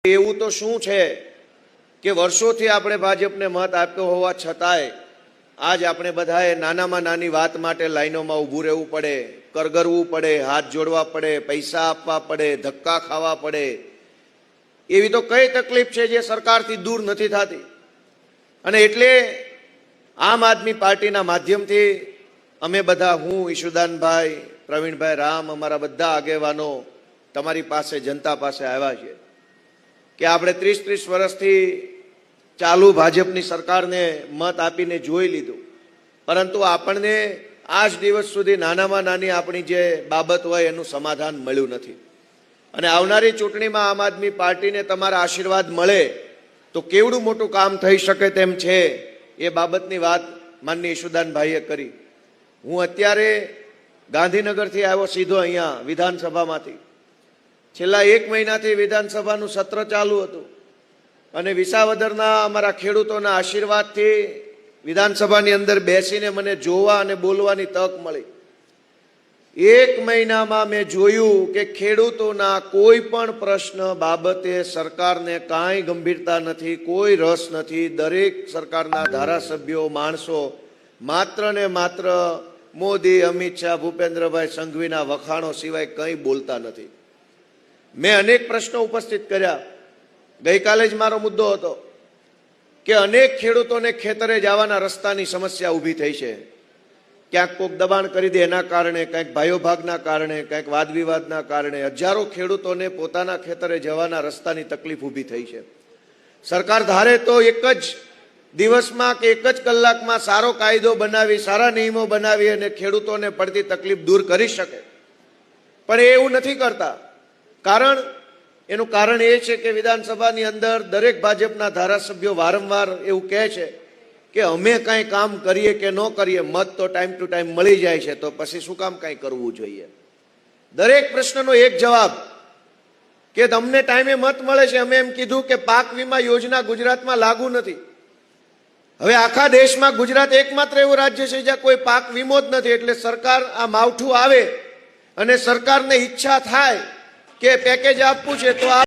એવું તો શું છે કે વર્ષોથી આપણે ભાજપને મત આપ્યો હોવા છતાંય આજ આપણે બધાએ નાનામાં નાની વાત માટે લાઈનોમાં ઊભું રહેવું પડે, કરગરવું પડે, હાથ જોડવા પડે, પૈસા આપવા પડે, ધક્કા ખાવા પડે. એવી તો કઈ તકલીફ છે જે સરકારથી દૂર નથી થતી. અને એટલે આમ આદમી પાર્ટીના માધ્યમથી અમે બધા, હું, ઈશુદાનભાઈ, પ્રવીણભાઈ, રામ, અમારા બધા આગેવાનો તમારી પાસે, જનતા પાસે આવ્યા છીએ કે આપણે 30-30 વર્ષથી ચાલુ ભાજપની સરકારને મત આપીને જોઈ લીધું, પરંતુ આપણને આજ દિવસ સુધી નાનામાં નાની આપણી જે બાબત હોય એનું સમાધાન મળ્યું નથી. અને આવનારી ચૂંટણીમાં આમ આદમી પાર્ટીને તમારા આશીર્વાદ મળે તો કેવડું મોટું કામ થઈ શકે તેમ છે એ બાબતની વાત માનનીય ઈશુદાનભાઈએ કરી. હું અત્યારે ગાંધીનગરથી આવ્યો સીધો અહીંયા વિધાનસભામાંથી. છેલ્લા 1 મહિનાથી વિધાનસભાનું સત્ર ચાલુ હતું અને વિસાવદરના અમારા ખેડૂતોના આશીર્વાદથી વિધાનસભાની અંદર બેસીને મને જોવા અને બોલવાની તક મળી. 1 મહિનામાં મેં જોયું કે ખેડૂતોના કોઈ પણ પ્રશ્ન બાબતે સરકારને કાંઈ ગંભીરતા નથી, કોઈ રસ નથી. દરેક સરકારના ધારાસભ્યો, માણસો માત્ર ને માત્ર મોદી, અમિત શાહ, ભૂપેન્દ્રભાઈ સંઘવીના વખાણો સિવાય કંઈ બોલતા નથી. મેં અનેક પ્રશ્નો ઉપસ્થિત કર્યા. ગઈકાલે જ મારો મુદ્દો હતો કે અનેક ખેડૂતોને ખેતરે જવાના રસ્તાની સમસ્યા ઊભી થઈ છે. ક્યાંક કોઈક દબાણ કરી દે એના કારણે, ક્યાંક ભાઈઓભાગના કારણે, ક્યાંક વાદવિવાદના કારણે હજારો ખેડૂતોને પોતાના ખેતરે જવાના રસ્તાની તકલીફ ઊભી થઈ છે. સરકાર ધારે તો એક જ દિવસમાં કે એક જ કલાકમાં સારો કાયદો બનાવી, સારા નિયમો બનાવી અને ખેડૂતોને પડતી તકલીફ દૂર કરી શકે, પણ એવું નથી કરતા. એનું કારણ એ છે કે વિધાનસભાની અંદર દરેક ભાજપના ધારાસભ્યો વારંવાર એવું કહે છે કે અમે કાંઈ કામ કરીએ કે ન કરીએ, મત તો ટાઈમ ટુ ટાઈમ મળી જાય છે, તો પછી શું કામ કાંઈ કરવું જોઈએ. દરેક પ્રશ્નનો એક જવાબ કે તમને ટાઈમે મત મળે છે. અમે એમ કીધું કે પાક વીમા યોજના ગુજરાતમાં લાગુ નથી. હવે આખા દેશમાં ગુજરાત એકમાત્ર એવું રાજ્ય છે જ્યાં કોઈ પાક વીમો જ નથી. એટલે સરકાર આ માવઠું આવે અને સરકારને ઈચ્છા થાય કે પેકેજ આપવું છે તો